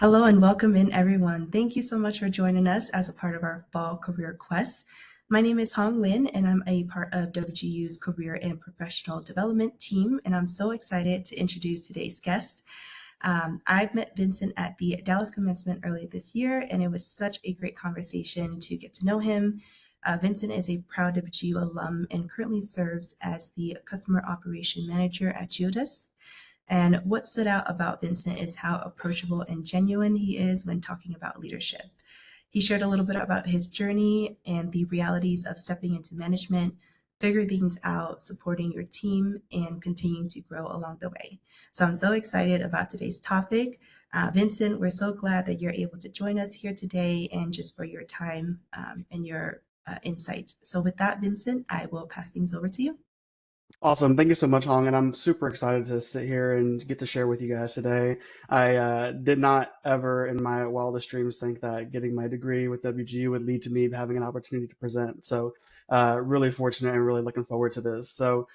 Hello and welcome in, everyone. Thank you so much for joining us as a part of our Fall Career Quest. My name is Hong Lin, and I'm a part of WGU's Career and Professional Development team, and I'm so excited to introduce today's guest. I've met Vincent at the Dallas commencement earlier this year, and it was such a great conversation to get to know him. Vincent is a proud WGU alum and currently serves as the Customer Operation Manager at GEODIS. And what stood out about Vincent is how approachable and genuine he is when talking about leadership. He shared a little bit about his journey and the realities of stepping into management, figure things out, supporting your team, and continuing to grow along the way. So I'm so excited about today's topic. Vincent, we're so glad that you're able to join us here today and just for your time and your insights. So with that, Vincent, I will pass things over to you. Awesome. Thank you so much, Hong. And I'm super excited to sit here and get to share with you guys today. I did not ever in my wildest dreams think that getting my degree with WGU would lead to me having an opportunity to present. So, really fortunate and really looking forward to this. So,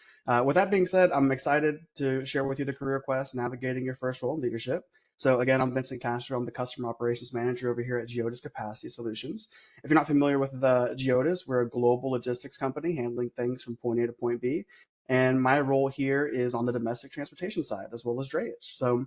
with that being said, I'm excited to share with you the career quest, navigating your first role in leadership. So again, I'm Vincent Castro. I'm the Customer Operations Manager over here at GEODIS Capacity Solutions. If you're not familiar with GEODIS, we're a global logistics company handling things from point A to point B. And my role here is on the domestic transportation side as well as drayage. So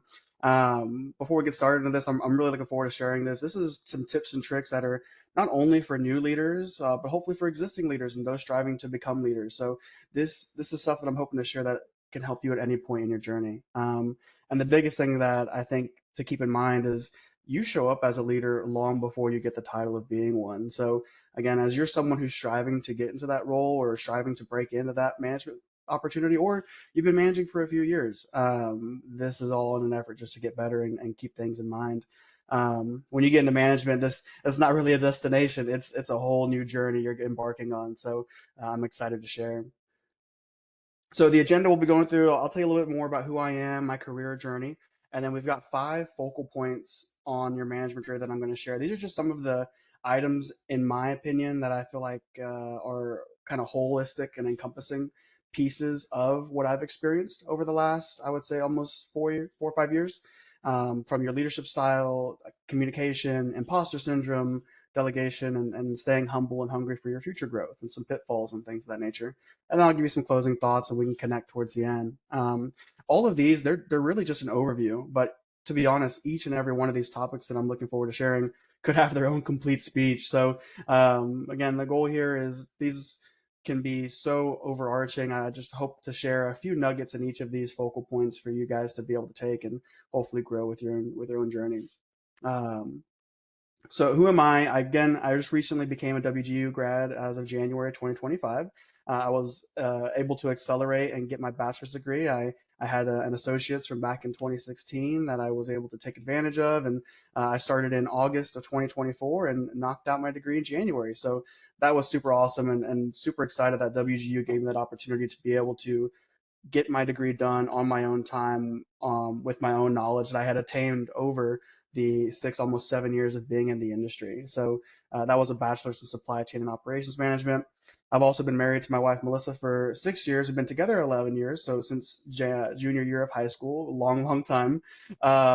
before we get started into this, I'm really looking forward to sharing this. This is some tips and tricks that are not only for new leaders, but hopefully for existing leaders and those striving to become leaders. So this is stuff that I'm hoping to share that can help you at any point in your journey. And the biggest thing that I think to keep in mind is you show up as a leader long before you get the title of being one. So again, as you're someone who's striving to get into that role or striving to break into that management opportunity, or you've been managing for a few years, this is all in an effort just to get better and keep things in mind. When you get into management, this is not really a destination. It's a whole new journey you're embarking on. So I'm excited to share. So the agenda we'll be going through, I'll tell you a little bit more about who I am, my career journey, and then we've got 5 focal points on your management journey that I'm going to share. These are just some of the items, in my opinion, that I feel like are kind of holistic and encompassing pieces of what I've experienced over the last, I would say, almost 4 or 5 years, from your leadership style, communication, imposter syndrome, delegation, and staying humble and hungry for your future growth, and some pitfalls and things of that nature. And then I'll give you some closing thoughts and we can connect towards the end. All of these, they're really just an overview, but to be honest, each and every one of these topics that I'm looking forward to sharing could have their own complete speech. So again, the goal here is these can be so overarching. I just hope to share a few nuggets in each of these focal points for you guys to be able to take and hopefully grow with your own journey. Um, so who am I? Again, I just recently became a WGU grad as of January 2025. I was able to accelerate and get my bachelor's degree. I had an associate's from back in 2016 that I was able to take advantage of. And I started in August of 2024 and knocked out my degree in January. So that was super awesome and super excited that WGU gave me that opportunity to be able to get my degree done on my own time, with my own knowledge that I had attained over the almost 7 years of being in the industry. So that was a bachelor's in supply chain and operations management. I've also been married to my wife, Melissa, for 6 years. We've been together 11 years. So since junior year of high school, a long, long time.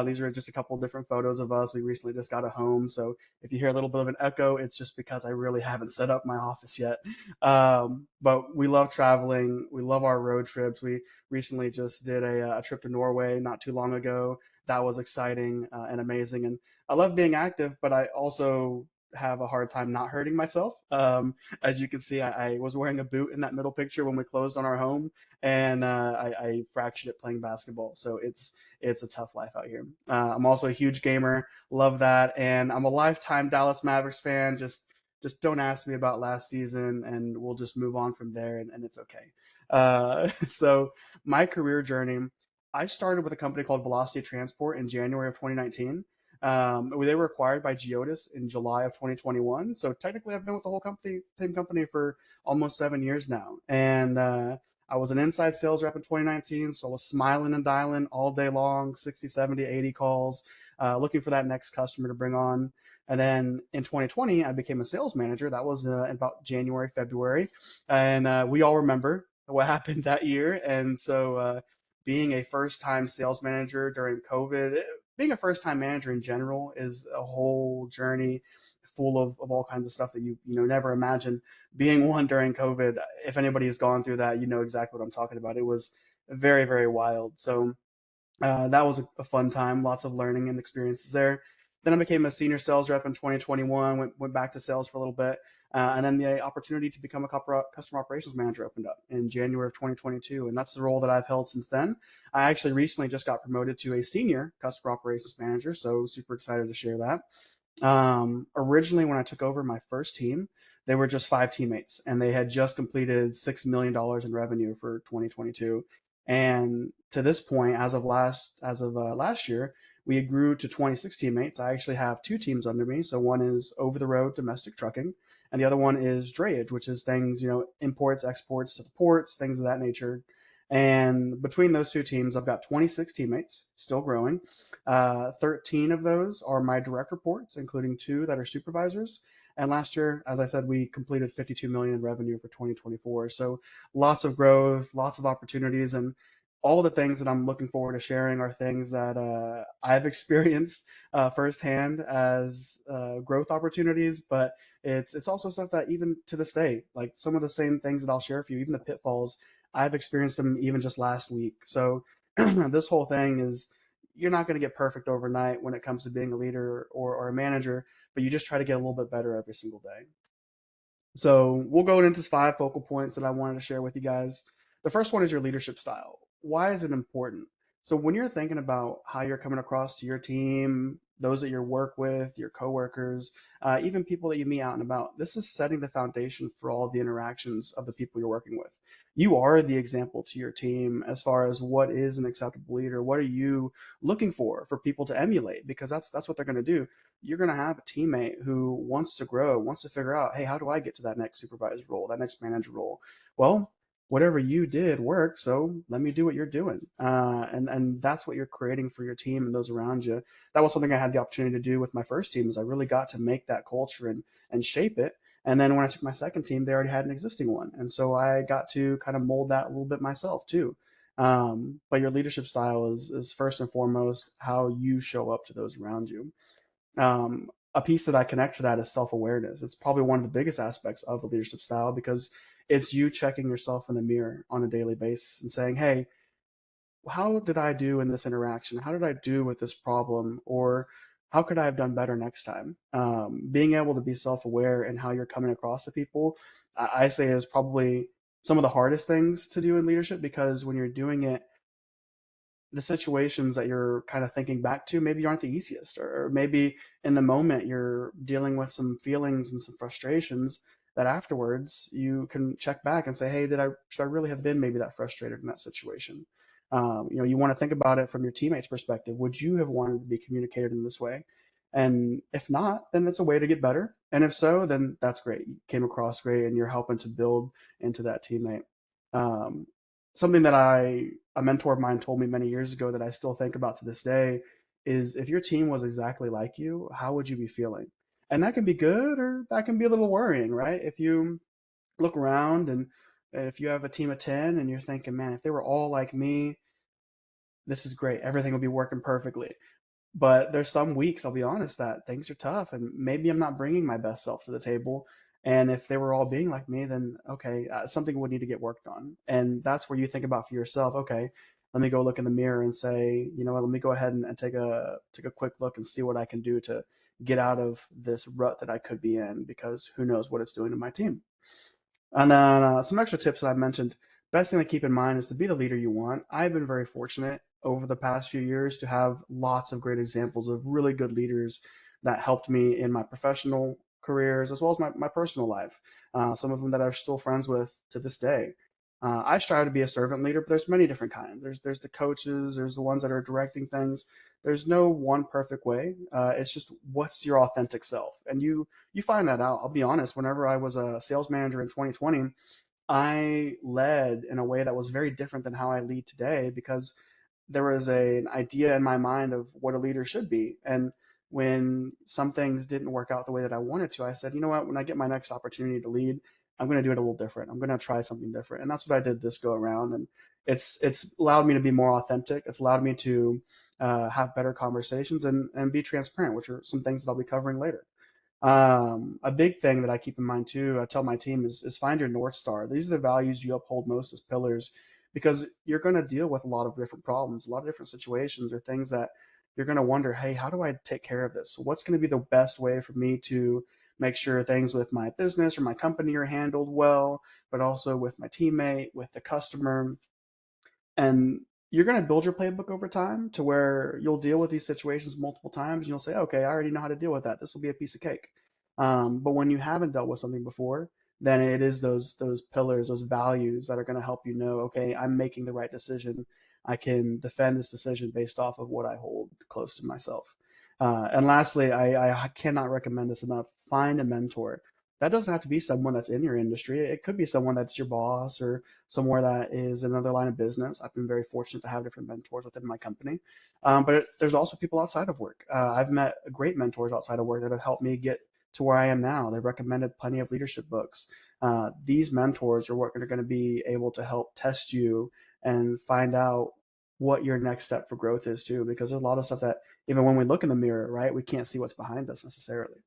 These are just a couple of different photos of us. We recently just got a home. So if you hear a little bit of an echo, it's just because I really haven't set up my office yet. But we love traveling. We love our road trips. We recently just did a trip to Norway not too long ago. That was exciting and amazing. And I love being active, but I also have a hard time not hurting myself. As you can see, I was wearing a boot in that middle picture when we closed on our home, and I fractured it playing basketball. So it's a tough life out here. I'm also a huge gamer, love that, and I'm a lifetime Dallas Mavericks fan. Just don't ask me about last season, and we'll just move on from there, and it's okay. So my career journey, I started with a company called Velocity Transport in January of 2019. They were acquired by GEODIS in July of 2021. So technically, I've been with the whole company, same company, for almost 7 years now. And I was an inside sales rep in 2019. So I was smiling and dialing all day long, 60, 70, 80 calls, looking for that next customer to bring on. And then in 2020, I became a sales manager. That was in about January, February. And we all remember what happened that year. And so being a first time sales manager during COVID, being a first time manager in general is a whole journey full of all kinds of stuff that you never imagine. Being one during COVID, if anybody has gone through that, you know exactly what I'm talking about. It was very, very wild. So that was a fun time, lots of learning and experiences there. Then I became a senior sales rep in 2021, went back to sales for a little bit. And then the opportunity to become a customer operations manager opened up in January of 2022. And that's the role that I've held since then. I actually recently just got promoted to a senior customer operations manager. So super excited to share that. Originally, when I took over my first team, they were just 5 teammates, and they had just completed $6 million in revenue for 2022. And to this point, as of last year, we grew to 26 teammates. I actually have 2 teams under me. So one is over the road domestic trucking, and the other one is drayage, which is things, imports, exports to the ports, things of that nature. And between those 2 teams, I've got 26 teammates, still growing. 13 of those are my direct reports, including 2 that are supervisors. And last year, as I said, we completed 52 million in revenue for 2024. So lots of growth, lots of opportunities, and all the things that I'm looking forward to sharing are things that I've experienced firsthand as growth opportunities. But it's also stuff that even to this day, like some of the same things that I'll share for you, even the pitfalls, I've experienced them even just last week. So this whole thing is, you're not going to get perfect overnight when it comes to being a leader or a manager, but you just try to get a little bit better every single day. So we'll go into 5 focal points that I wanted to share with you guys. The first one is your leadership style. Why is it important? So when you're thinking about how you're coming across to your team, those that you work with, your coworkers, even people that you meet out and about, this is setting the foundation for all the interactions of the people you're working with. You are the example to your team as far as what is an acceptable leader. What are you looking for people to emulate? Because that's what they're going to do. You're going to have a teammate who wants to grow, wants to figure out, hey, how do I get to that next supervisor role, that next manager role? Well, whatever you did worked, so let me do what you're doing. And that's what you're creating for your team and those around you. That was something I had the opportunity to do with my first team, is I really got to make that culture and shape it. And then when I took my second team, they already had an existing one. And so I got to kind of mold that a little bit myself too. But your leadership style is first and foremost how you show up to those around you. A piece that I connect to that is self awareness. It's probably one of the biggest aspects of a leadership style, because it's you checking yourself in the mirror on a daily basis and saying, hey, how did I do in this interaction? How did I do with this problem? Or how could I have done better next time? Being able to be self aware and how you're coming across to people, I say, is probably some of the hardest things to do in leadership, because when you're doing it, the situations that you're kind of thinking back to maybe aren't the easiest, or maybe in the moment you're dealing with some feelings and some frustrations that afterwards you can check back and say, hey, should I really have been maybe that frustrated in that situation? You want to think about it from your teammates perspective. Would you have wanted to be communicated in this way? And if not, then it's a way to get better, and if so, then that's great, you came across great and you're helping to build into that teammate. um, Something that a mentor of mine told me many years ago that I still think about to this day is, if your team was exactly like you, how would you be feeling? And that can be good, or that can be a little worrying, right? If you look around and if you have a team of 10 and you're thinking, man, if they were all like me, this is great. Everything will be working perfectly. But there's some weeks, I'll be honest, that things are tough, and maybe I'm not bringing my best self to the table. And if they were all being like me, then okay, something would need to get worked on. And that's where you think about for yourself, okay, let me go look in the mirror and say, you know what, let me go ahead and take a quick look and see what I can do to get out of this rut that I could be in, because who knows what it's doing to my team. And then some extra tips that I mentioned. Best thing to keep in mind is to be the leader you want. I've been very fortunate over the past few years to have lots of great examples of really good leaders that helped me in my professional careers as well as my personal life. Some of them that I'm still friends with to this day. I strive to be a servant leader, but there's many different kinds. There's the coaches, there's the ones that are directing things. There's no one perfect way. It's just, what's your authentic self, and you find that out. I'll be honest. Whenever I was a sales manager in 2020, I led in a way that was very different than how I lead today, because there was an idea in my mind of what a leader should be. And when some things didn't work out the way that I wanted to, I said, you know what, when I get my next opportunity to lead, I'm going to do it a little different. I'm going to try something different. And that's what I did this go around. And it's allowed me to be more authentic. It's allowed me to have better conversations and be transparent, which are some things that I'll be covering later. A big thing that I keep in mind too, I tell my team is find your North Star. These are the values you uphold most as pillars because you're going to deal with a lot of different problems, a lot of different situations or things that you're going to wonder, hey, how do I take care of this? What's going to be the best way for me to make sure things with my business or my company are handled well, but also with my teammate, with the customer, and you're going to build your playbook over time to where you'll deal with these situations multiple times and you'll say, okay, I already know how to deal with that. This will be a piece of cake. But when you haven't dealt with something before, then it is those pillars, those values that are going to help you know, okay, I'm making the right decision. I can defend this decision based off of what I hold close to myself. And lastly, I cannot recommend this enough. Find a mentor. That doesn't have to be someone that's in your industry. It could be someone that's your boss or somewhere that is another line of business. I've been very fortunate to have different mentors within my company. But there's also people outside of work. I've met great mentors outside of work that have helped me get to where I am now. They've recommended plenty of leadership books. These mentors are what are going to be able to help test you and find out what your next step for growth is too, because there's a lot of stuff that even when we look in the mirror, right, we can't see what's behind us necessarily.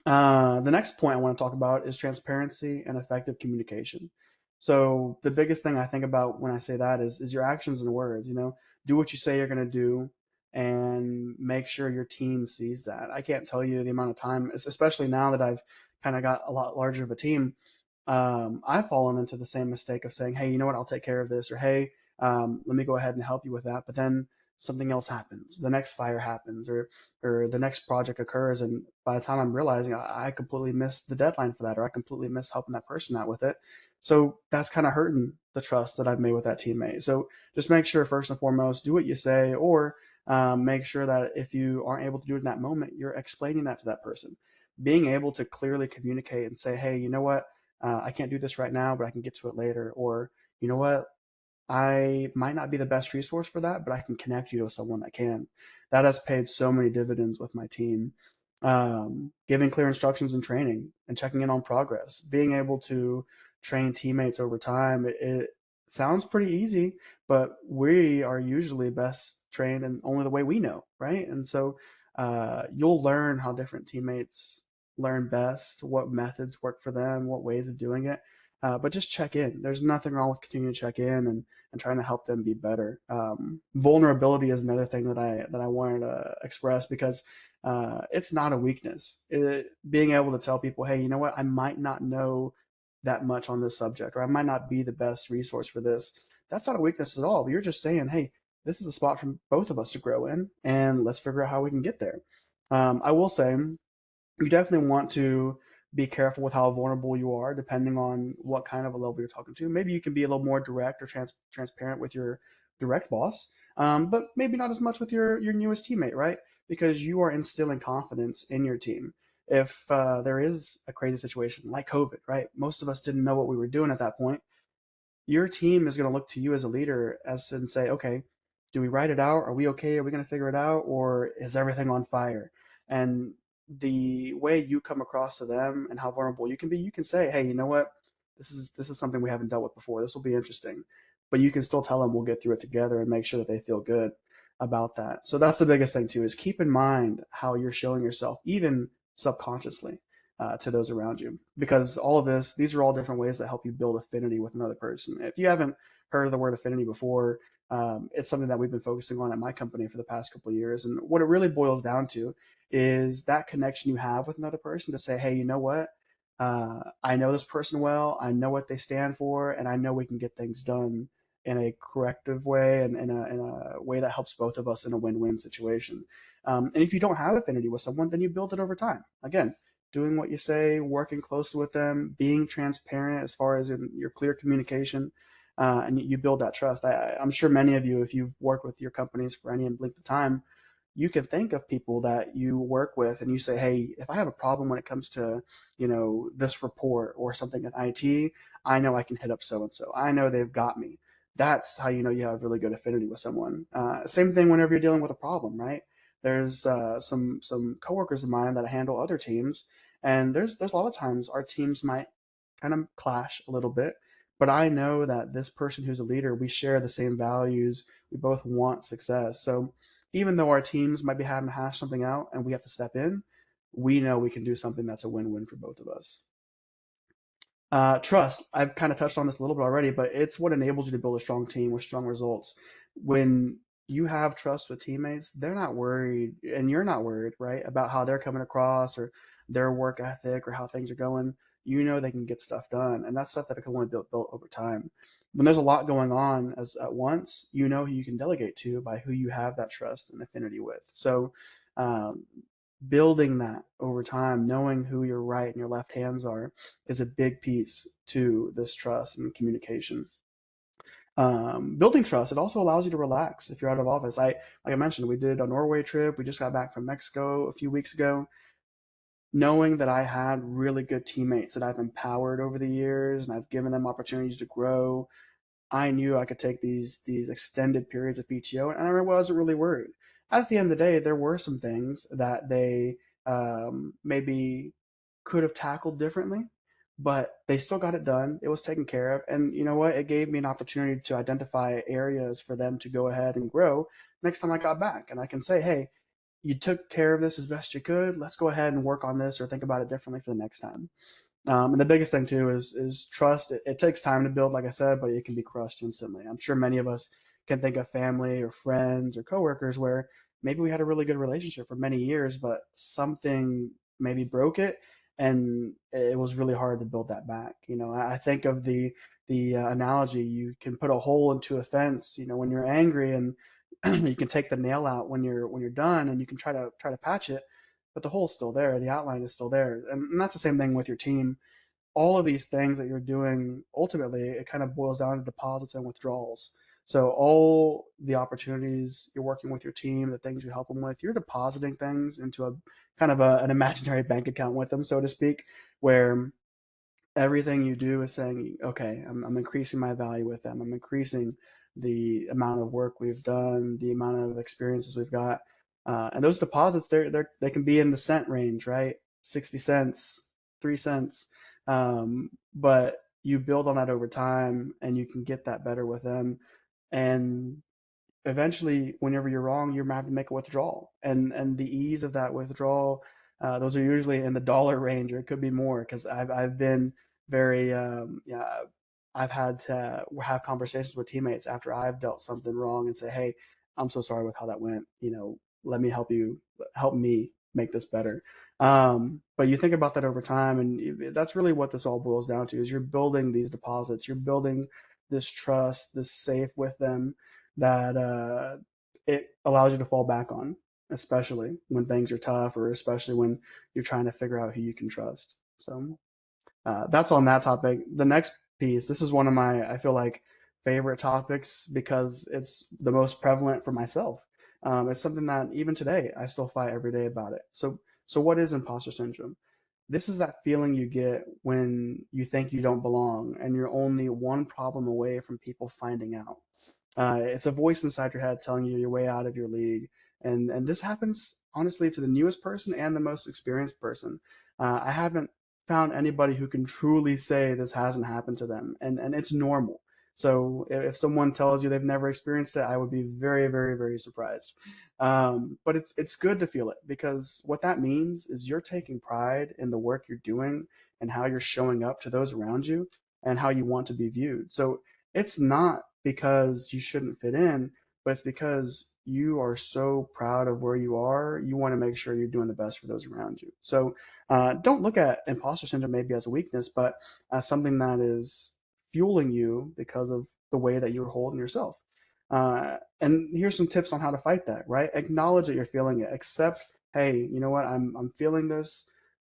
The next point I want to talk about is transparency and effective communication. So the biggest thing I think about when I say that is your actions and words. You know, do what you say you're going to do, and make sure your team sees that. I can't tell you the amount of time, especially now that I've kind of got a lot larger of a team. I've fallen into the same mistake of saying, hey, you know what, I'll take care of this, or hey, let me go ahead and help you with that. But then something else happens, the next fire happens, or the next project occurs, and by the time I'm realizing I completely missed the deadline for that, or I completely missed helping that person out with it. So that's kind of hurting the trust that I've made with that teammate. So just make sure first and foremost, do what you say, or make sure that if you aren't able to do it in that moment, you're explaining that to that person. Being able to clearly communicate and say, hey, you know what, I can't do this right now, but I can get to it later. Or, you know what, I might not be the best resource for that, but I can connect you to someone that can. That has paid so many dividends with my team. Giving clear instructions and training and checking in on progress, being able to train teammates over time. It sounds pretty easy, but we are usually best trained in only the way we know, right? And so you'll learn how different teammates learn best, what methods work for them, what ways of doing it. But just check in. There's nothing wrong with continuing to check in and trying to help them be better. Vulnerability is another thing that I wanted to express because it's not a weakness. Being able to tell people, hey, you know what, I might not know that much on this subject, or I might not be the best resource for this. That's not a weakness at all. You're just saying, hey, this is a spot for both of us to grow in, and let's figure out how we can get there. I will say you definitely want to be careful with how vulnerable you are, depending on what kind of a level you're talking to. Maybe you can be a little more direct or transparent with your direct boss, but maybe not as much with your newest teammate, right? Because you are instilling confidence in your team. If there is a crazy situation like COVID, right? Most of us didn't know what we were doing at that point. Your team is going to look to you as a leader as and say, okay, do we write it out? Are we okay? Are we going to figure it out? Or is everything on fire? And the way you come across to them and how vulnerable you can be, you can say, hey, you know what? This is something we haven't dealt with before. This will be interesting. But you can still tell them we'll get through it together and make sure that they feel good about that. So that's the biggest thing too, is keep in mind how you're showing yourself, even subconsciously, to those around you. Because all of these are all different ways that help you build affinity with another person. If you haven't heard of the word affinity before, it's something that we've been focusing on at my company for the past couple of years. And what it really boils down to is that connection you have with another person to say, hey, you know what? I know this person well. I know what they stand for, and I know we can get things done in a corrective way and in a way that helps both of us in a win-win situation. And if you don't have affinity with someone, then you build it over time. Again, doing what you say, working closely with them, being transparent as far as in your clear communication, and you build that trust. I'm sure many of you, if you've worked with your companies for any length of time, you can think of people that you work with and you say, hey, if I have a problem when it comes to, this report or something in IT, I know I can hit up so and so. I know they've got me. That's how you know you have really good affinity with someone. Same thing whenever you're dealing with a problem, right? There's some coworkers of mine that handle other teams, and there's a lot of times our teams might kind of clash a little bit, but I know that this person who's a leader, we share the same values. We both want success. So even though our teams might be having to hash something out and we have to step in, we know we can do something that's a win-win for both of us. Trust. I've kind of touched on this a little bit already, but it's what enables you to build a strong team with strong results. When you have trust with teammates, they're not worried, and you're not worried, right, about how they're coming across or their work ethic or how things are going. You know they can get stuff done, and that's stuff that can only be built over time. When there's a lot going on at once, you know who you can delegate to by who you have that trust and affinity with. So, um, building that over time, knowing who your right and your left hands are, is a big piece to this trust and communication. Building trust, it also allows you to relax if you're out of office. Like I mentioned, we did a Norway trip. We just got back from Mexico a few weeks ago. Knowing that I had really good teammates that I've empowered over the years and I've given them opportunities to grow, I knew I could take these extended periods of PTO, and I wasn't really worried. At the end of the day, there were some things that they maybe could have tackled differently, but they still got it done. It was taken care of, and you know what? It gave me an opportunity to identify areas for them to go ahead and grow next time I got back, and I can say, hey, you took care of this as best you could. Let's go ahead and work on this or think about it differently for the next time. And the biggest thing too is trust. It takes time to build, like I said, but it can be crushed instantly. I'm sure many of us can think of family or friends or coworkers where maybe we had a really good relationship for many years, but something maybe broke it, and it was really hard to build that back. You know, I think of the analogy: you can put a hole into a fence. You know, when you're angry, and you can take the nail out when you're done, and you can try to patch it, but the hole's still there, the outline is still there. And that's the same thing with your team. All of these things that you're doing, ultimately, it kind of boils down to deposits and withdrawals. So all the opportunities you're working with your team, the things you help them with, you're depositing things into a kind of an imaginary bank account with them, so to speak, where everything you do is saying, okay, I'm increasing my value with them. I'm increasing the amount of work we've done, the amount of experiences we've got. And those deposits, they can be in the cent range, right? 60 cents, 3 cents. But you build on that over time and you can get that better with them. And eventually, whenever you're wrong, you're gonna have to make a withdrawal, and the ease of that withdrawal, those are usually in the dollar range, or it could be more. Because I've been very yeah, I've had to have conversations with teammates after I've dealt something wrong and say, hey, I'm so sorry with how that went. You know, let me help me make this better. But you think about that over time, and that's really what this all boils down to: is you're building these deposits, you're building this trust, this safe with them that it allows you to fall back on, especially when things are tough, or especially when you're trying to figure out who you can trust. So that's on that topic. The next piece, this is one of my, I feel like, favorite topics because it's the most prevalent for myself. It's something that even today I still fight every day about it. So what is imposter syndrome? This is that feeling you get when you think you don't belong and you're only one problem away from people finding out. It's a voice inside your head telling you you're way out of your league, and this happens honestly to the newest person and the most experienced person. I haven't found anybody who can truly say this hasn't happened to them, and it's normal. So if someone tells you they've never experienced it, I would be very, very, very surprised. But it's good to feel it, because what that means is you're taking pride in the work you're doing and how you're showing up to those around you and how you want to be viewed. So it's not because you shouldn't fit in, but it's because you are so proud of where you are. You want to make sure you're doing the best for those around you. So don't look at imposter syndrome maybe as a weakness, but as something that is fueling you because of the way that you're holding yourself. And here's some tips on how to fight that, right? Acknowledge that you're feeling it. Accept, hey, you know what? I'm feeling this.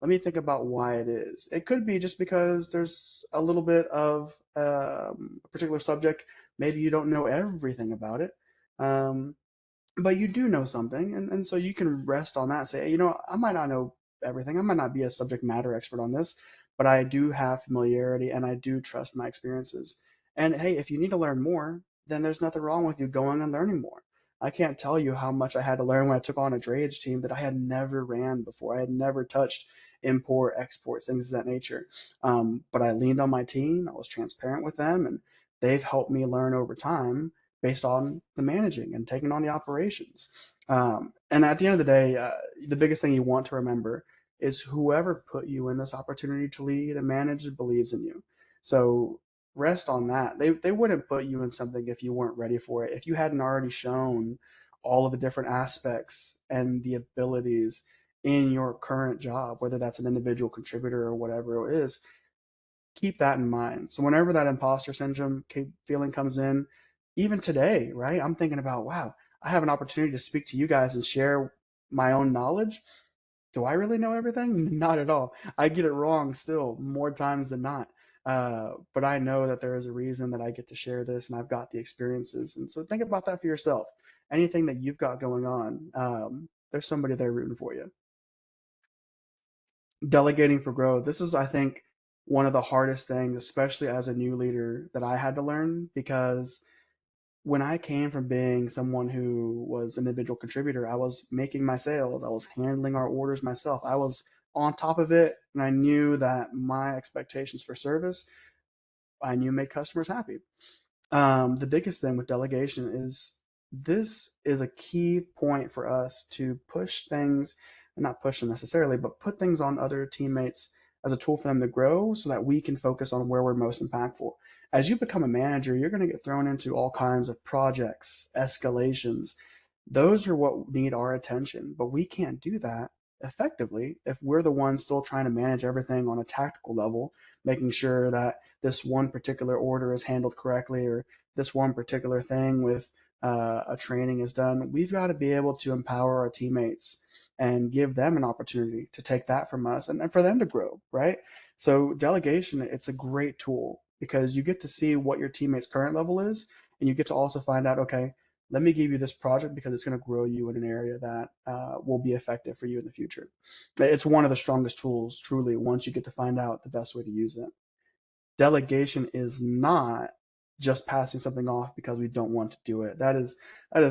Let me think about why it is. It could be just because there's a little bit of a particular subject. Maybe you don't know everything about it, um, but you do know something, and so you can rest on that and say, hey, you know, I might not know everything. I might not be a subject matter expert on this, but I do have familiarity and I do trust my experiences. And hey, if you need to learn more, then there's nothing wrong with you going and learning more. I can't tell you how much I had to learn when I took on a drayage team that I had never ran before. I had never touched import, exports, things of that nature. But I leaned on my team. I was transparent with them, and they've helped me learn over time based on the managing and taking on the operations. And at the end of the day, the biggest thing you want to remember is whoever put you in this opportunity to lead and manage believes in you. So rest on that. They wouldn't put you in something if you weren't ready for it. If you hadn't already shown all of the different aspects and the abilities in your current job, whether that's an individual contributor or whatever it is, keep that in mind. So whenever that imposter syndrome feeling comes in, even today, right? I'm thinking about, wow, I have an opportunity to speak to you guys and share my own knowledge. Do I really know everything? Not at all. I get it wrong still more times than not. But I know that there is a reason that I get to share this and I've got the experiences. And so think about that for yourself. Anything that you've got going on, there's somebody there rooting for you. Delegating for growth. This is, I think, one of the hardest things, especially as a new leader, that I had to learn because when I came from being someone who was an individual contributor, I was making my sales, I was handling our orders myself, I was on top of it, and I knew that my expectations for service, I knew made customers happy. The biggest thing with delegation is this is a key point for us to push things, not push them necessarily, but put things on other teammates as a tool for them to grow so that we can focus on where we're most impactful. As you become a manager, you're going to get thrown into all kinds of projects, escalations. Those are what need our attention, but we can't do that effectively if we're the ones still trying to manage everything on a tactical level, making sure that this one particular order is handled correctly or this one particular thing with a training is done. We've got to be able to empower our teammates and give them an opportunity to take that from us and for them to grow, right? So delegation, it's a great tool because you get to see what your teammate's current level is, and you get to also find out, okay, let me give you this project because it's going to grow you in an area that will be effective for you in the future. It's one of the strongest tools, truly, once you get to find out the best way to use it. Delegation is not just passing something off because we don't want to do it. That is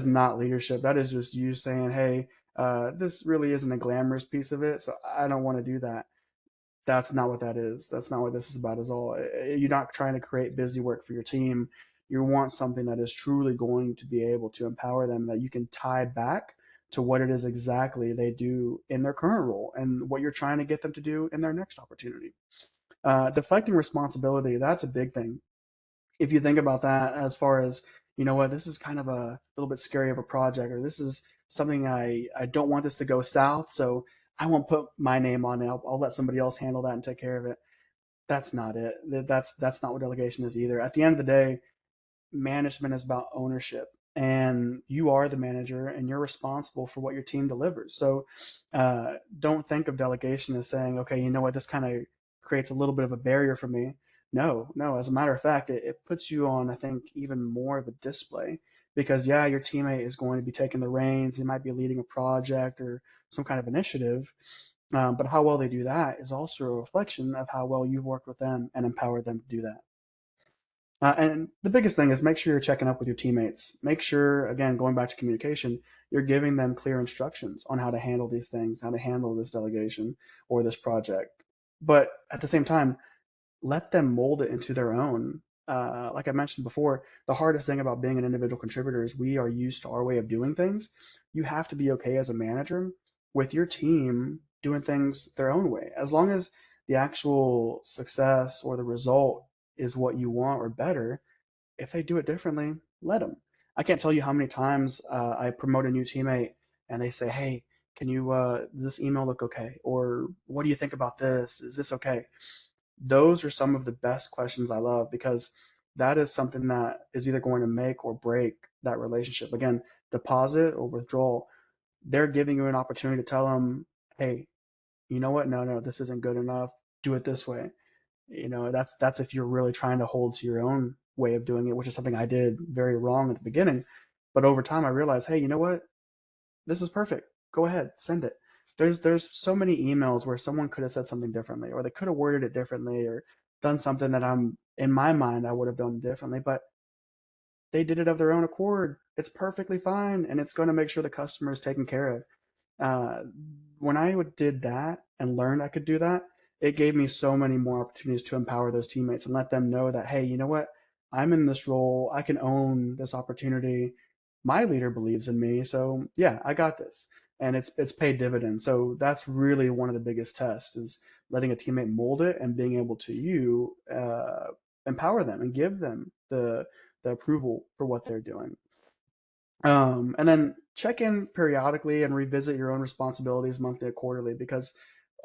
not leadership. That is just you saying, "Hey, this really isn't a glamorous piece of it, so I don't want to do that." That's not what that is. That's not what this is about at all. You're not trying to create busy work for your team. You want something that is truly going to be able to empower them, that you can tie back to what it is exactly they do in their current role and what you're trying to get them to do in their next opportunity. Deflecting responsibility, that's a big thing. If you think about that, as far as, you know what, this is kind of a little bit scary of a project, or this is something I don't want this to go south, so I won't put my name on it. I'll let somebody else handle that and take care of it. That's not it. That's not what delegation is either. At the end of the day, management is about ownership, and you are the manager and you're responsible for what your team delivers. So don't think of delegation as saying, okay, you know what, this kind of creates a little bit of a barrier for me. No, no, as a matter of fact, it puts you on, I think, even more of a display because yeah, your teammate is going to be taking the reins, he might be leading a project or some kind of initiative, but how well they do that is also a reflection of how well you've worked with them and empowered them to do that. And the biggest thing is make sure you're checking up with your teammates. Make sure, again, going back to communication, you're giving them clear instructions on how to handle these things, how to handle this delegation or this project. But at the same time, let them mold it into their own. Like I mentioned before, the hardest thing about being an individual contributor is we are used to our way of doing things. You have to be okay as a manager with your team doing things their own way. As long as the actual success or the result is what you want or better, if they do it differently, let them. I can't tell you how many times I promote a new teammate and they say, "Hey, can you does this email look okay?" Or "What do you think about this? Is this okay?" Those are some of the best questions I love because that is something that is either going to make or break that relationship. Again, deposit or withdrawal, they're giving you an opportunity to tell them, "Hey, you know what? No, no, this isn't good enough. Do it this way." That's if you're really trying to hold to your own way of doing it, which is something I did very wrong at the beginning. But over time, I realized, hey, you know what? This is perfect. Go ahead, send it. There's so many emails where someone could have said something differently, or they could have worded it differently, or done something that I'm in my mind I would have done differently, but they did it of their own accord. It's perfectly fine, and it's going to make sure the customer is taken care of. Uh, when I did that and learned I could do that, it gave me so many more opportunities to empower those teammates and let them know that, hey, you know what? I'm in this role. I can own this opportunity. My leader believes in me. So yeah, I got this. And it's paid dividends. So that's really one of the biggest tests is letting a teammate mold it and being able to empower them and give them the approval for what they're doing. And then check in periodically and revisit your own responsibilities monthly or quarterly because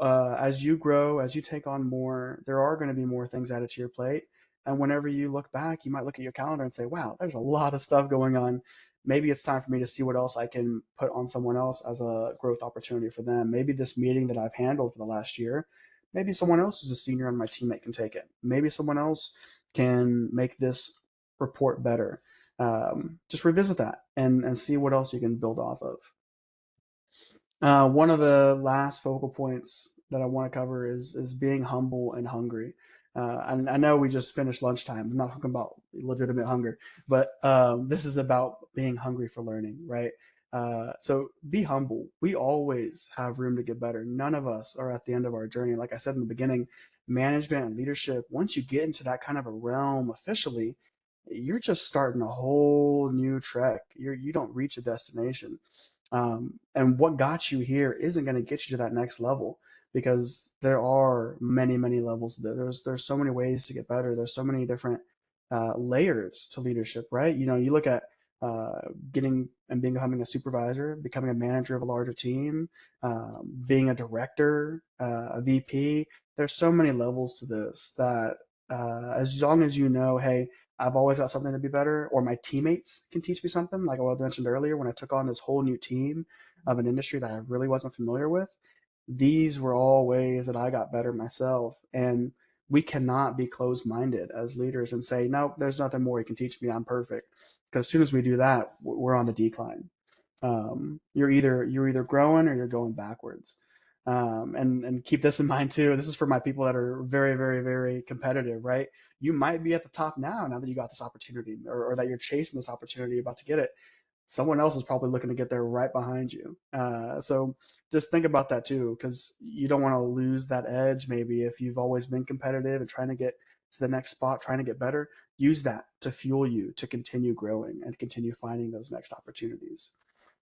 as you grow, as you take on more, there are going to be more things added to your plate. And whenever you look back, you might look at your calendar and say, wow, there's a lot of stuff going on. Maybe it's time for me to see what else I can put on someone else as a growth opportunity for them. Maybe this meeting that I've handled for the last year, maybe someone else who's a senior on my teammate can take it. Maybe someone else can make this report better. Just revisit that and see what else you can build off of. One of the last focal points that I want to cover is being humble and hungry. And I know we just finished lunchtime. I'm not talking about legitimate hunger, but this is about being hungry for learning, right? So be humble. We always have room to get better. None of us are at the end of our journey. Like I said in the beginning, management and leadership, once you get into that kind of a realm officially, you're just starting a whole new trek. You don't reach a destination. And what got you here isn't going to get you to that next level because there are many, many levels. There's so many ways to get better. There's so many different layers to leadership, right? You know, you look at getting and becoming a supervisor, becoming a manager of a larger team, being a director, a VP. There's so many levels to this that as long as you know, hey, I've always got something to be better, or my teammates can teach me something. Like I mentioned earlier, when I took on this whole new team of an industry that I really wasn't familiar with, these were all ways that I got better myself. And we cannot be closed minded as leaders and say, no, there's nothing more you can teach me. I'm perfect. Because as soon as we do that, we're on the decline. You're either growing or you're going backwards. And keep this in mind too. This is for my people that are very, very, very competitive, right? You might be at the top now that you got this opportunity, or that you're chasing this opportunity, about to get it. Someone else is probably looking to get there right behind you. So just think about that too, because you don't want to lose that edge. Maybe if you've always been competitive and trying to get to the next spot, trying to get better, use that to fuel you to continue growing and continue finding those next opportunities.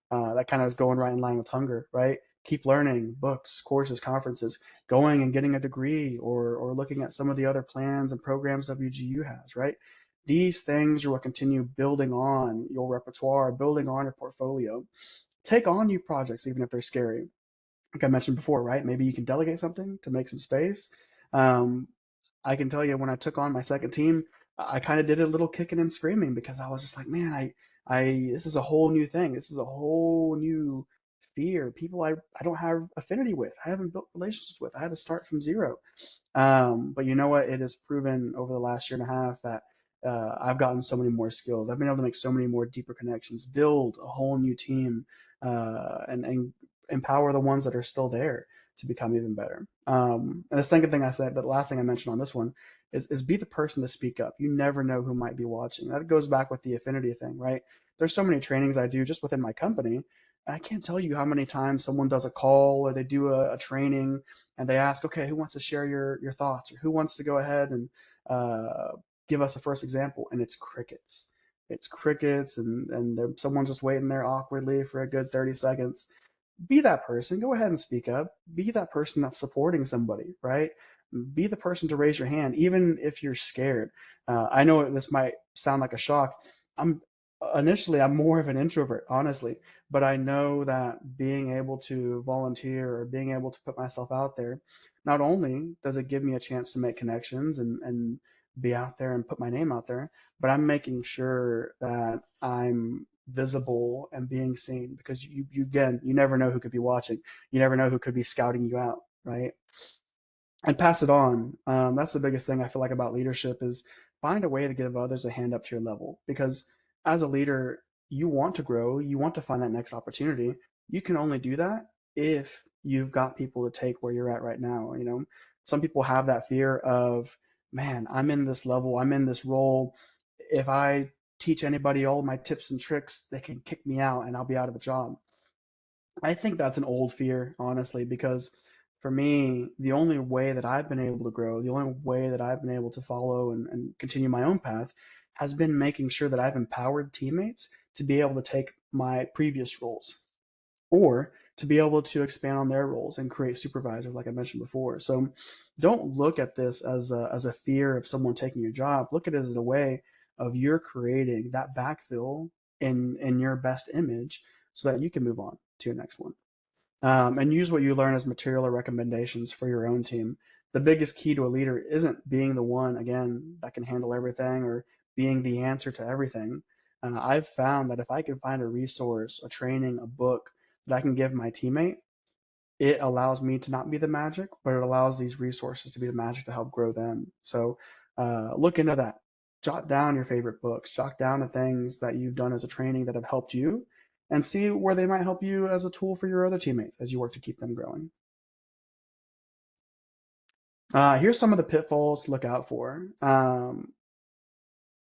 That kind of is going right in line with hunger, right? Keep learning books, courses, conferences, going and getting a degree, or looking at some of the other plans and programs WGU has, right? These things are what continue building on your repertoire, building on your portfolio. Take on new projects, even if they're scary. Like I mentioned before, right? Maybe you can delegate something to make some space. Um, I can tell you when I took on my second team, I kind of did a little kicking and screaming because I was just like, man, this is a whole new thing. This is a whole new fear. People I don't have affinity with. I haven't built relationships with. I had to start from zero. But you know what? It has proven over the last year and a half that I've gotten so many more skills. I've been able to make so many more deeper connections, build a whole new team, and empower the ones that are still there to become even better. And the second thing I said, the last thing I mentioned on this one is be the person to speak up. You never know who might be watching. That goes back with the affinity thing, right? There's so many trainings I do just within my company. I can't tell you how many times someone does a call or they do a training and they ask, okay, who wants to share your thoughts, or who wants to go ahead and uh, give us a first example? And it's crickets. It's crickets, and someone's just waiting there awkwardly for a good 30 seconds. Be that person. Go ahead and speak up. Be that person that's supporting somebody, right? Be the person to raise your hand, even if you're scared. I know this might sound like a shock. I'm I'm more of an introvert, honestly, but I know that being able to volunteer or being able to put myself out there, not only does it give me a chance to make connections and be out there and put my name out there, but I'm making sure that I'm visible and being seen because you again, you never know who could be watching. You never know who could be scouting you out, right? And pass it on. That's the biggest thing I feel like about leadership is find a way to give others a hand up to your level. Because as a leader, you want to grow, you want to find that next opportunity. You can only do that if you've got people to take where you're at right now. You know, some people have that fear of, man, I'm in this level, I'm in this role. If I teach anybody all my tips and tricks, they can kick me out and I'll be out of a job. I think that's an old fear, honestly, because for me, the only way that I've been able to grow, the only way that I've been able to follow and continue my own path has been making sure that I've empowered teammates to be able to take my previous roles or to be able to expand on their roles and create supervisors, like I mentioned before. So don't look at this as a fear of someone taking your job. Look at it as a way of you're creating that backfill in your best image so that you can move on to your next one. And use what you learn as material or recommendations for your own team. The biggest key to a leader isn't being the one, again, that can handle everything or being the answer to everything. I've found that if I can find a resource, a training, a book that I can give my teammate, it allows me to not be the magic, but it allows these resources to be the magic to help grow them. So look into that. Jot down your favorite books, jot down the things that you've done as a training that have helped you, and see where they might help you as a tool for your other teammates as you work to keep them growing. Here's some of the pitfalls to look out for.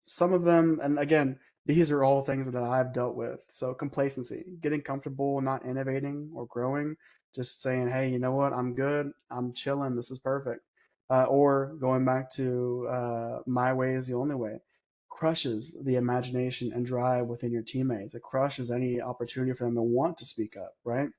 Some of them, and again, these are all things that I've dealt with. So complacency, getting comfortable, not innovating or growing, just saying, hey, you know what, I'm good, I'm chilling, this is perfect. Or going back to my way is the only way, crushes the imagination and drive within your teammates. It crushes any opportunity for them to want to speak up, right?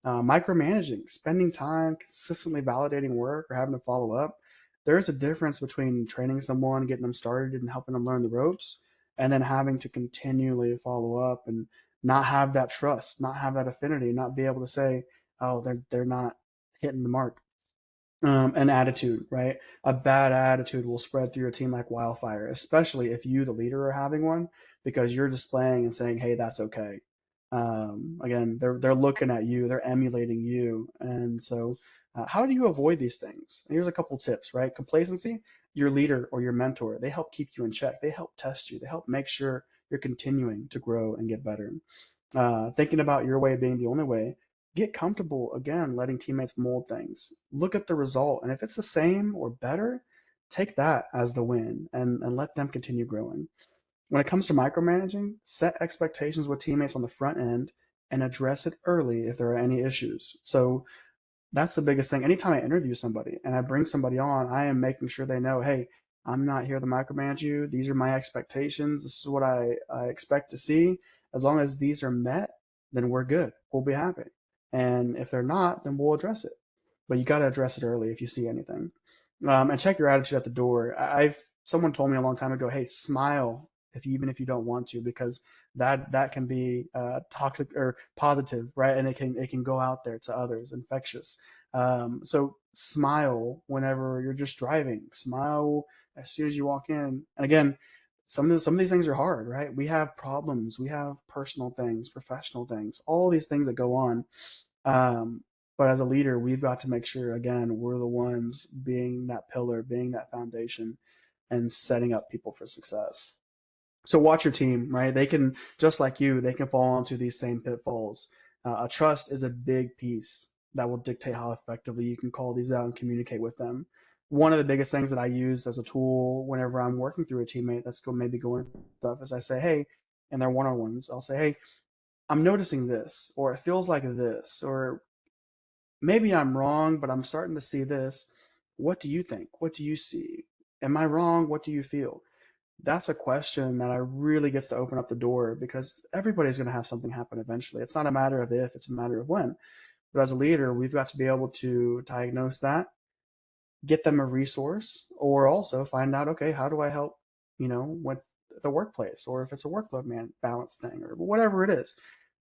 Micromanaging, spending time consistently validating work or having to follow up. There's a difference between training someone, getting them started, and helping them learn the ropes, and then having to continually follow up and not have that trust, not have that affinity, not be able to say, "Oh, they're not hitting the mark." An attitude, right? A bad attitude will spread through your team like wildfire, especially if you, the leader, are having one because you're displaying and saying, "Hey, that's okay." Again, they're looking at you, they're emulating you, and so how do you avoid these things? Here's a couple tips, right? Complacency, your leader or your mentor, they help keep you in check. They help test you. They help make sure you're continuing to grow and get better. Thinking about your way being the only way, get comfortable again letting teammates mold things. Look at the result, and if it's the same or better, take that as the win and let them continue growing. When it comes to micromanaging, set expectations with teammates on the front end and address it early if there are any issues. So that's the biggest thing. Anytime I interview somebody and I bring somebody on, I am making sure they know, hey, I'm not here to micromanage you. These are my expectations. This is what I expect to see. As long as these are met, then we're good. We'll be happy. And if they're not, then we'll address it. But you got to address it early if you see anything. And check your attitude at the door. I've someone told me a long time ago, hey, smile if you, even if you don't want to, because that can be toxic or positive, right? And it can go out there to others, infectious. So smile whenever you're just driving. Smile as soon as you walk in. And again, some of these things are hard, right? We have problems, we have personal things, professional things, all these things that go on. Um, but as a leader, we've got to make sure again we're the ones being that pillar, being that foundation, and setting up people for success. So watch your team, right? They can, just like you, they can fall into these same pitfalls. A trust is a big piece that will dictate how effectively you can call these out and communicate with them. One of the biggest things that I use as a tool whenever I'm working through a teammate that's maybe going through stuff is I say, hey, in their one-on-ones, I'll say, hey, I'm noticing this, or it feels like this, or maybe I'm wrong, but I'm starting to see this. What do you think? What do you see? Am I wrong? What do you feel? That's a question that I really gets to open up the door because everybody's going to have something happen eventually. It's not a matter of if, it's a matter of when. But as a leader, we've got to be able to diagnose that, get them a resource, or also find out, okay, how do I help, with the workplace, or if it's a workload balance thing, or whatever it is.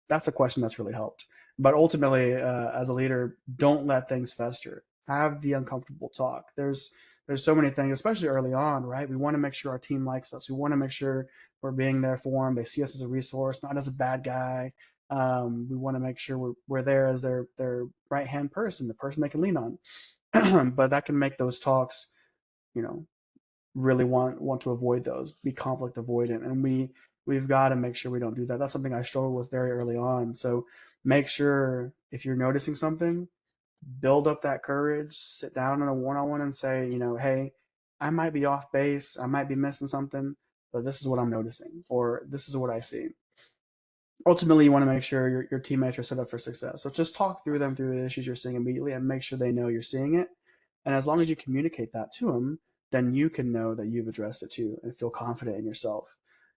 That's a question that's really helped. But ultimately, as a leader, don't let things fester. Have the uncomfortable talk. There's so many things, especially early on, right? We want to make sure our team likes us. We want to make sure we're being there for them. They see us as a resource, not as a bad guy. We want to make sure we're there as their right hand person, the person they can lean on. But that can make those talks, you know, really want to avoid those, be conflict avoidant, and we've got to make sure we don't do that. That's something I struggled with very early on. So make sure if you're noticing something, build up that courage, sit down in a one-on-one and say, hey, I might be off base, I might be missing something, but this is what I'm noticing, or this is what I see. ultimately you want to make sure your teammates are set up for success. So just talk through them through the issues you're seeing immediately and make sure they know you're seeing it. And as long as you communicate that to them, then you can know that you've addressed it too and feel confident in yourself.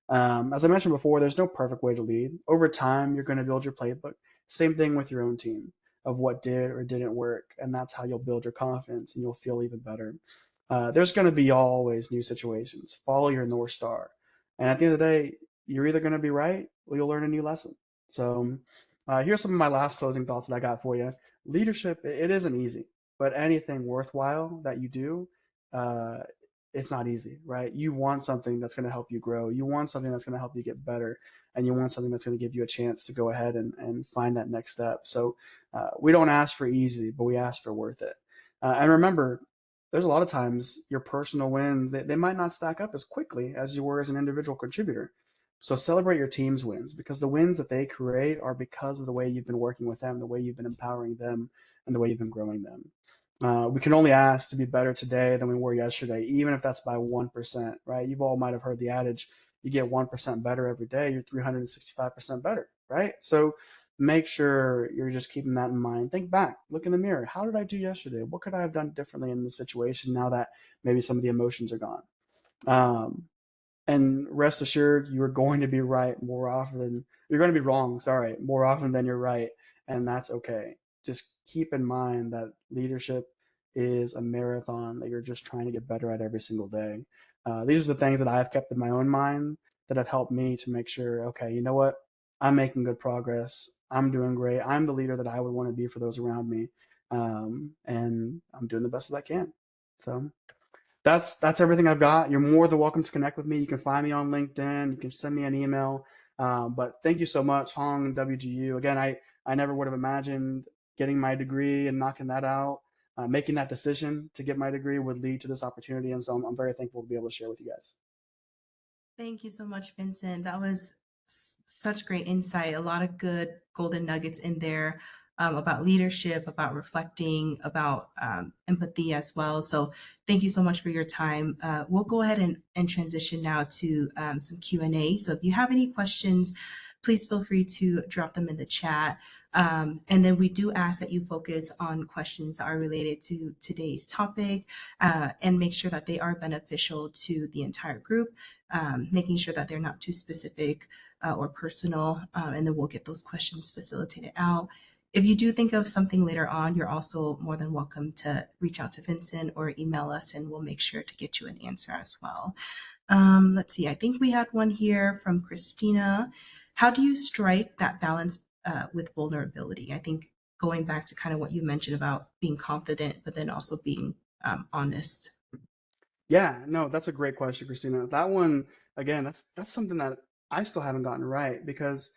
As I mentioned before, there's no perfect way to lead. Over time, you're going to build your playbook. Same thing with your own team of what did or didn't work. And that's how you'll build your confidence and you'll feel even better. There's going to be always new situations. Follow your North Star. And at the end of the day, you're either going to be right or you'll learn a new lesson. So here's some of my last closing thoughts that I got for you. Leadership, it isn't easy, but anything worthwhile that you do, uh, it's not easy, right? You want something that's going to help you grow. You want something that's going to help you get better. And you want something that's going to give you a chance to go ahead and find that next step. So we don't ask for easy, but we ask for worth it. And remember, there's a lot of times your personal wins, they might not stack up as quickly as you were as an individual contributor. So celebrate your team's wins because the wins that they create are because of the way you've been working with them, the way you've been empowering them, and the way you've been growing them. We can only ask to be better today than we were yesterday, even if that's by 1%, right? You've all might have heard the adage, you get 1% better every day, you're 365% better, right? So make sure you're just keeping that in mind. Think back, look in the mirror. How did I do yesterday? What could I have done differently in this situation now that maybe some of the emotions are gone? Um, and rest assured, you are going to be right more often than you're going to be wrong. Sorry, more often than you're right, and that's okay. Just keep in mind that leadership is a marathon that you're just trying to get better at every single day. These are the things that I've kept in my own mind that have helped me to make sure, okay, you know what? I'm making good progress. I'm doing great. I'm the leader that I would want to be for those around me, and I'm doing the best that I can. So that's everything I've got. You're more than welcome to connect with me. You can find me on LinkedIn. You can send me an email. But thank you so much, Hong and WGU. Again, I never would have imagined getting my degree and knocking that out. Making that decision to get my degree would lead to this opportunity, and so I'm very thankful to be able to share with you guys. Thank you so much, Vincent. That was such great insight. A lot of good golden nuggets in there about leadership, about reflecting, about empathy as well. So thank you so much for your time. We'll go ahead and transition now to some Q&A. So if you have any questions, please feel free to drop them in the chat. And then we do ask that you focus on questions that are related to today's topic and make sure that they are beneficial to the entire group, making sure that they're not too specific or personal, and then we'll get those questions facilitated out. If you do think of something later on, you're also more than welcome to reach out to Vincent or email us, and we'll make sure to get you an answer as well. Let's see, I think we had one here from Christina. How do you strike that balance with vulnerability? I think going back to kind of what you mentioned about being confident, but then also being honest. Yeah, no, that's a great question, Christina. That one, again, that's something that I still haven't gotten right because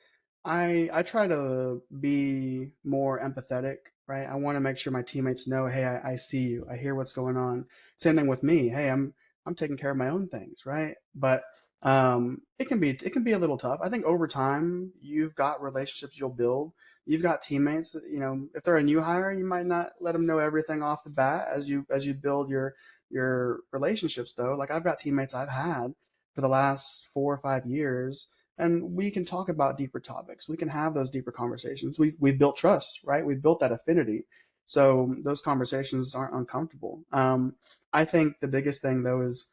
I try to be more empathetic, right? I want to make sure my teammates know, hey, I see you, I hear what's going on. Same thing with me. Hey, I'm taking care of my own things, right? But it can be a little tough. I think over time, you've got relationships you'll build. You've got teammates, you know, if they're a new hire, you might not let them know everything off the bat as you build your relationships though. Like I've got teammates I've had for the last 4 or 5 years, and we can talk about deeper topics. We can have those deeper conversations. We've built trust, right? We've built that affinity. So those conversations aren't uncomfortable. I think the biggest thing though is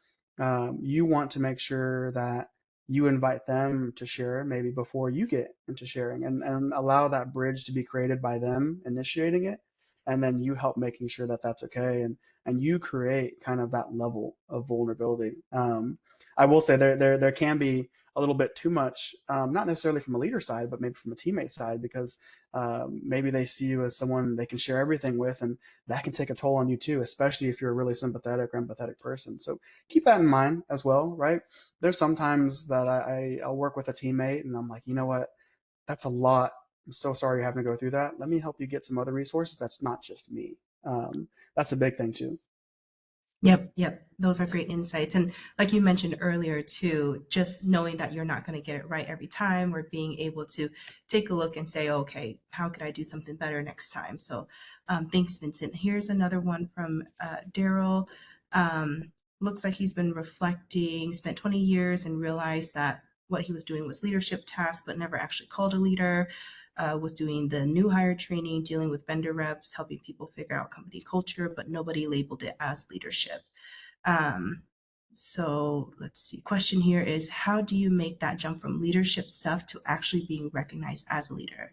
you want to make sure that you invite them to share maybe before you get into sharing and allow that bridge to be created by them initiating it. And then you help making sure that that's okay. And you create kind of that level of vulnerability. I will say there can be a little bit too much, not necessarily from a leader side, but maybe from a teammate side, because maybe they see you as someone they can share everything with, and that can take a toll on you too, especially if you're a really sympathetic or empathetic person. So keep that in mind as well, right? There's sometimes that I'll work with a teammate, and I'm like, you know what, that's a lot. I'm so sorry you're having to go through that. Let me help you get some other resources. That's not just me. That's a big thing too. Yep, yep. Those are great insights. And like you mentioned earlier, too, just knowing that you're not going to get it right every time, or being able to take a look and say, okay, how could I do something better next time? So thanks, Vincent. Here's another one from Daryl. Looks like he's been reflecting, spent 20 years and realized that what he was doing was leadership tasks, but never actually called a leader. Was doing the new hire training, dealing with vendor reps, helping people figure out company culture, but nobody labeled it as leadership. Um, so let's see. Question here is, how do you make that jump from leadership stuff to actually being recognized as a leader?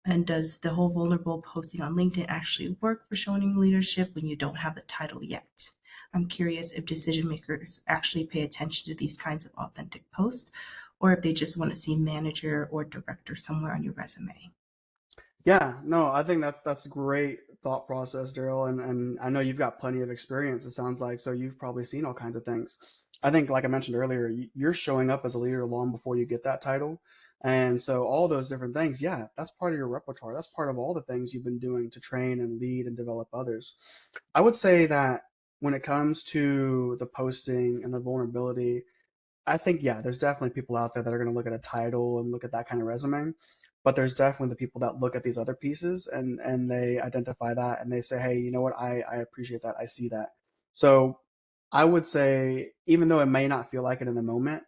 And does the whole vulnerable posting on LinkedIn actually work for showing leadership when you don't have the title yet? I'm curious if decision makers actually pay attention to these kinds of authentic posts, or if they just want to see manager or director somewhere on your resume. Yeah, no, I think that's a great thought process, Daryl, and I know you've got plenty of experience, it sounds like, so you've probably seen all kinds of things. I think, like I mentioned earlier, you're showing up as a leader long before you get that title. And so all those different things, yeah, that's part of your repertoire. That's part of all the things you've been doing to train and lead and develop others. I would say that when it comes to the posting and the vulnerability, I think, yeah, there's definitely people out there that are going to look at a title and look at that kind of resume, but there's definitely the people that look at these other pieces and they identify that and they say, hey, you know what, I appreciate that, I see that. So I would say, even though it may not feel like it in the moment,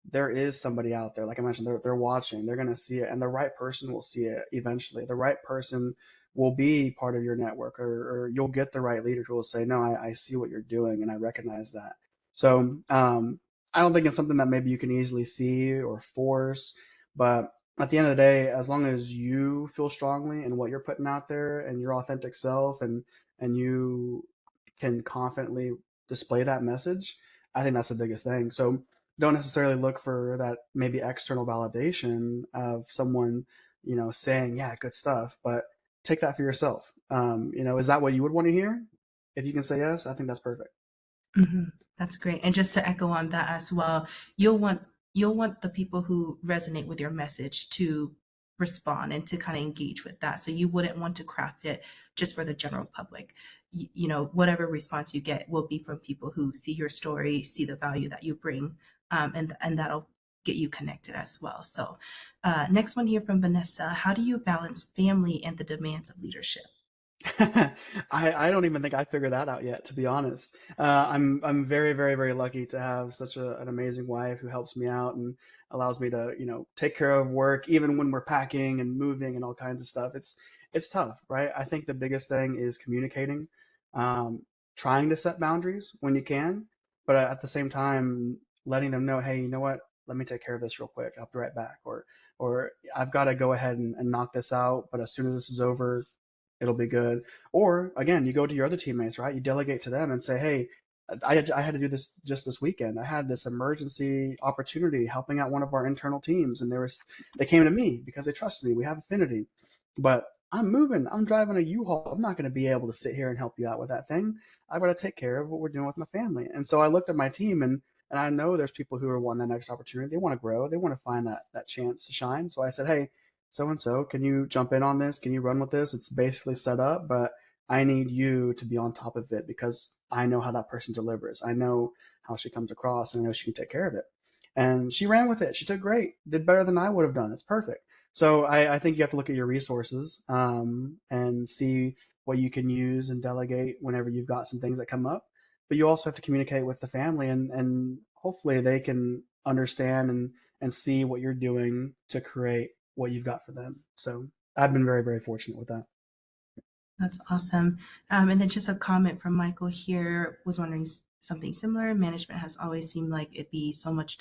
there is somebody out there, like I mentioned, they're watching, they're going to see it, and the right person will see it eventually. The right person will be part of your network, or you'll get the right leader who will say, no, I see what you're doing and I recognize that. So I don't think it's something that maybe you can easily see or force, but at the end of the day, as long as you feel strongly in what you're putting out there and your authentic self, and you can confidently display that message, I think that's the biggest thing. So don't necessarily look for that maybe external validation of someone, saying, yeah, good stuff, but take that for yourself. Is that what you would want to hear? If you can say yes, I think that's perfect. hmm That's great. And just to echo on that as well, you'll want you'll want the people who resonate with your message to respond and to kind of engage with that. So you wouldn't want to craft it just for the general public. Whatever response you get will be from people who see your story, see the value that you bring, and that'll get you connected as well. So, next one here from Vanessa: how do you balance family and the demands of leadership? I don't even think I figured that out yet, to be honest. I'm very, very, very lucky to have such an amazing wife who helps me out and allows me to, take care of work even when we're packing and moving and all kinds of stuff. It's tough, right? I think the biggest thing is communicating, trying to set boundaries when you can, but at the same time letting them know, hey, you know what? Let me take care of this real quick. I'll be right back. Or I've got to go ahead and knock this out, but as soon as this is over, it'll be good. Or again, you go to your other teammates, right? You delegate to them and say, hey, I had to do this just this weekend. I had this emergency opportunity helping out one of our internal teams, and they came to me because they trusted me. We have affinity, but I'm moving. I'm driving a U-Haul. I'm not going to be able to sit here and help you out with that thing. I've got to take care of what we're doing with my family. And so I looked at my team, and I know there's people who are wanting that next opportunity. They want to grow. They want to find that chance to shine. So I said, hey, so and so, can you jump in on this? Can you run with this? It's basically set up, but I need you to be on top of it because I know how that person delivers. I know how she comes across, and I know she can take care of it. And she ran with it. She did great, did better than I would have done. It's perfect. So I think you have to look at your resources, and see what you can use and delegate whenever you've got some things that come up. But you also have to communicate with the family, and hopefully they can understand and see what you're doing to create what you've got for them. So I've been very, very fortunate with that. That's awesome. And then just a comment from Michael here was wondering something similar. Management has always seemed like it'd be so much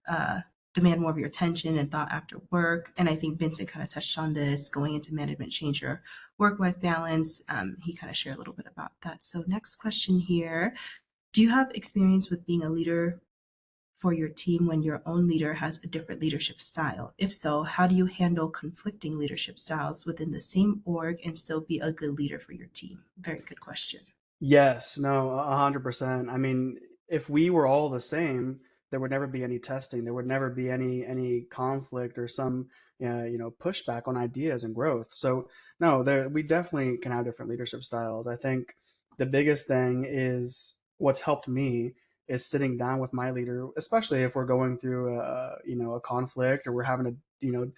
uh, demand more of your attention and thought after work. And I think Vincent kind of touched on this going into management change your work-life balance. He kind of shared a little bit about that. So next question here. Do you have experience with being a leader for your team when your own leader has a different leadership style? If so, how do you handle conflicting leadership styles within the same org and still be a good leader for your team? Very good question. Yes, no, 100%. I mean, if we were all the same, there would never be any testing. There would never be any conflict or some pushback on ideas and growth. So no, we definitely can have different leadership styles. I think the biggest thing is what's helped me is sitting down with my leader, especially if we're going through a conflict or we're having to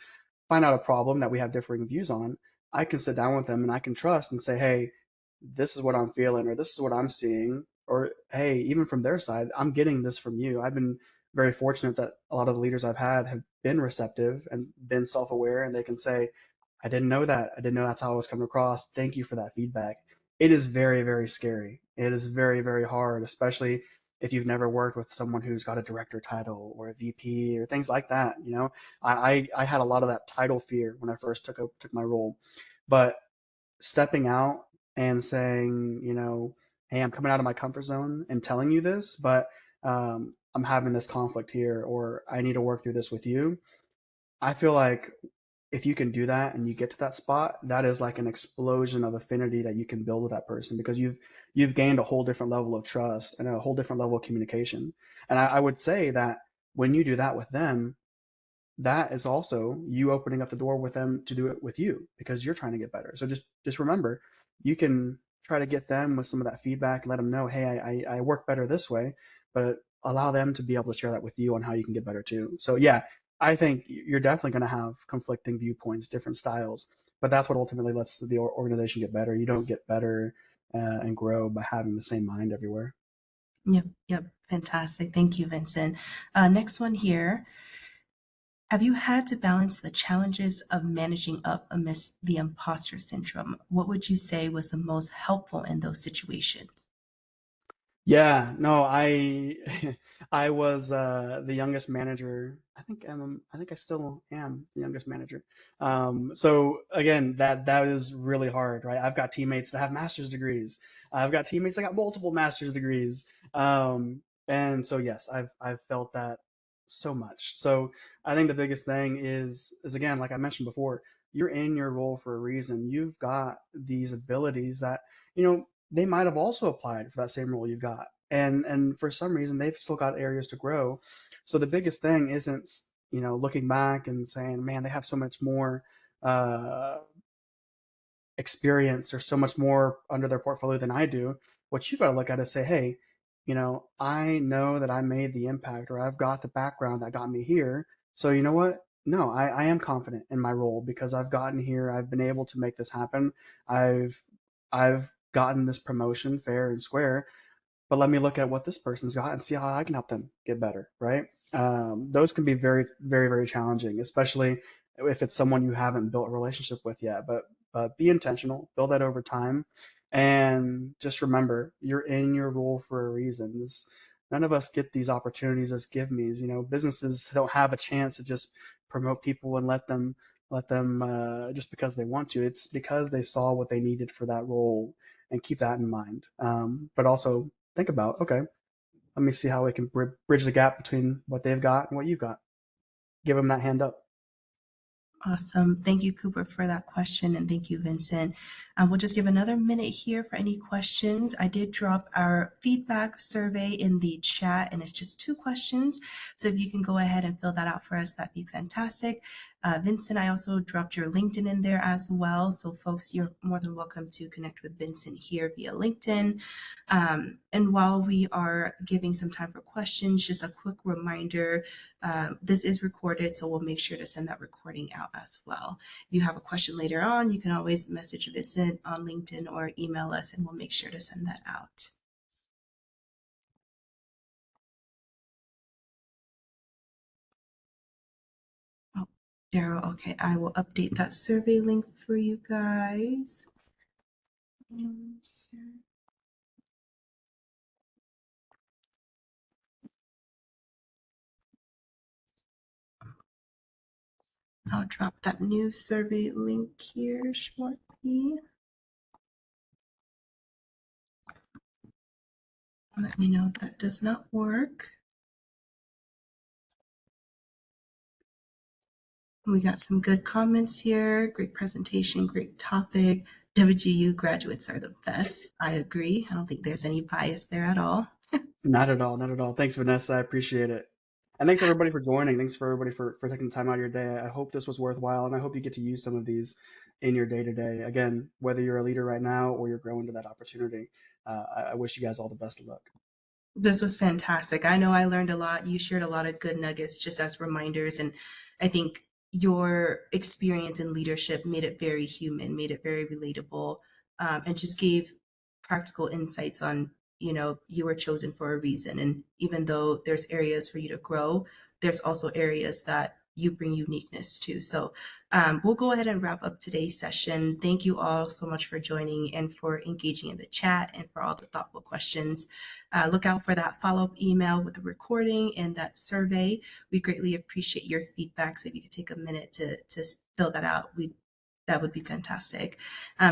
find out a problem that we have differing views on. I can sit down with them and I can trust and say, hey, this is what I'm feeling, or this is what I'm seeing, or hey, even from their side, I'm getting this from you. very fortunate that a lot of the leaders I've had have been receptive and been self-aware, and they can say, I didn't know that. I didn't know that's how I was coming across. Thank you for that feedback. It is very, very scary. It is very, very hard, especially if you've never worked with someone who's got a director title or a VP or things like that. I had a lot of that title fear when I first took my role, but stepping out and saying, hey, I'm coming out of my comfort zone and telling you this, but I'm having this conflict here, or I need to work through this with you. I feel like if you can do that and you get to that spot, that is like an explosion of affinity that you can build with that person, because you've gained a whole different level of trust and a whole different level of communication. And I would say that when you do that with them, that is also you opening up the door with them to do it with you, because you're trying to get better. So just remember, you can try to get them with some of that feedback and let them know, hey, I work better this way, but allow them to be able to share that with you on how you can get better too. So yeah, I think you're definitely going to have conflicting viewpoints, different styles, but that's what ultimately lets the organization get better. You don't get better and grow by having the same mind everywhere. Yep, yep, fantastic. Thank you, Vincent. Next one here. Have you had to balance the challenges of managing up amidst the imposter syndrome? What would you say was the most helpful in those situations? Yeah, no, I I was the youngest manager. I think I still am the youngest manager. So again, that is really hard, right? I've got teammates that have master's degrees. I've got teammates that got multiple master's degrees. And so yes, I've felt that so much. So I think the biggest thing is again, like I mentioned before, you're in your role for a reason. You've got these abilities that, they might have also applied for that same role you've got, and for some reason they've still got areas to grow. So the biggest thing isn't, looking back and saying, man, they have so much more uh, experience or so much more under their portfolio than I do. What you've got to look at is say, hey, I know that I made the impact, or I've got the background that got me here. So you know what? No, I am confident in my role because I've gotten here. I've been able to make this happen. I've gotten this promotion fair and square, but let me look at what this person's got and see how I can help them get better, right? Those can be very, very, very challenging, especially if it's someone you haven't built a relationship with yet. But be intentional, build that over time, and just remember, you're in your role for a reason. None of us get these opportunities as give me's. Businesses don't have a chance to just promote people and let them just because they want to. It's because they saw what they needed for that role, and keep that in mind. But also think about, okay, let me see how we can bridge the gap between what they've got and what you've got. Give them that hand up. Awesome. Thank you, Cooper, for that question. And thank you, Vincent. We'll just give another minute here for any questions. I did drop our feedback survey in the chat, and it's just 2 questions. So if you can go ahead and fill that out for us, that'd be fantastic. Vincent, I also dropped your LinkedIn in there as well. So folks, you're more than welcome to connect with Vincent here via LinkedIn. And while we are giving some time for questions, just a quick reminder, this is recorded, so we'll make sure to send that recording out as well. If you have a question later on, you can always message Vincent on LinkedIn or email us, and we'll make sure to send that out. Oh, Daryl, okay, I will update that survey link for you guys. I'll drop that new survey link here shortly. Let me know if that does not work. We got some good comments here. Great presentation, great topic. WGU graduates are the best. I agree. I don't think there's any bias there at all. Not at all. Not at all. Thanks, Vanessa. I appreciate it. And thanks everybody for joining. Thanks for everybody for taking the time out of your day. I hope this was worthwhile, and I hope you get to use some of these in your day to day. Again, whether you're a leader right now or you're growing to that opportunity, I wish you guys all the best of luck. This was fantastic. I know I learned a lot. You shared a lot of good nuggets just as reminders. And I think your experience in leadership made it very human, made it very relatable, and just gave practical insights on you were chosen for a reason. And even though there's areas for you to grow, there's also areas that you bring uniqueness to. So we'll go ahead and wrap up today's session. Thank you all so much for joining and for engaging in the chat and for all the thoughtful questions. Look out for that follow-up email with the recording and that survey. We greatly appreciate your feedback. So if you could take a minute to fill that out, that would be fantastic.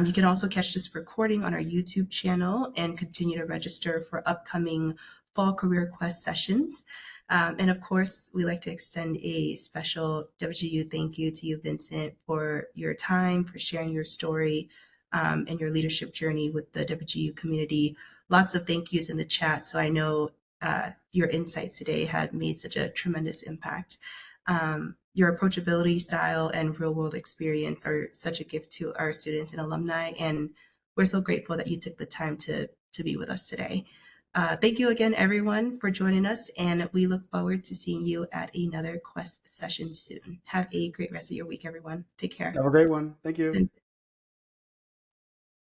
You can also catch this recording on our YouTube channel and continue to register for upcoming Fall Career Quest sessions. And of course, we like to extend a special WGU thank you to you, Vincent, for your time, for sharing your story and your leadership journey with the WGU community. Lots of thank yous in the chat. So I know your insights today had made such a tremendous impact. Your approachability, style, and real world experience are such a gift to our students and alumni. And we're so grateful that you took the time to be with us today. Thank you again, everyone, for joining us. And we look forward to seeing you at another Quest session soon. Have a great rest of your week, everyone. Take care. Have a great one. Thank you.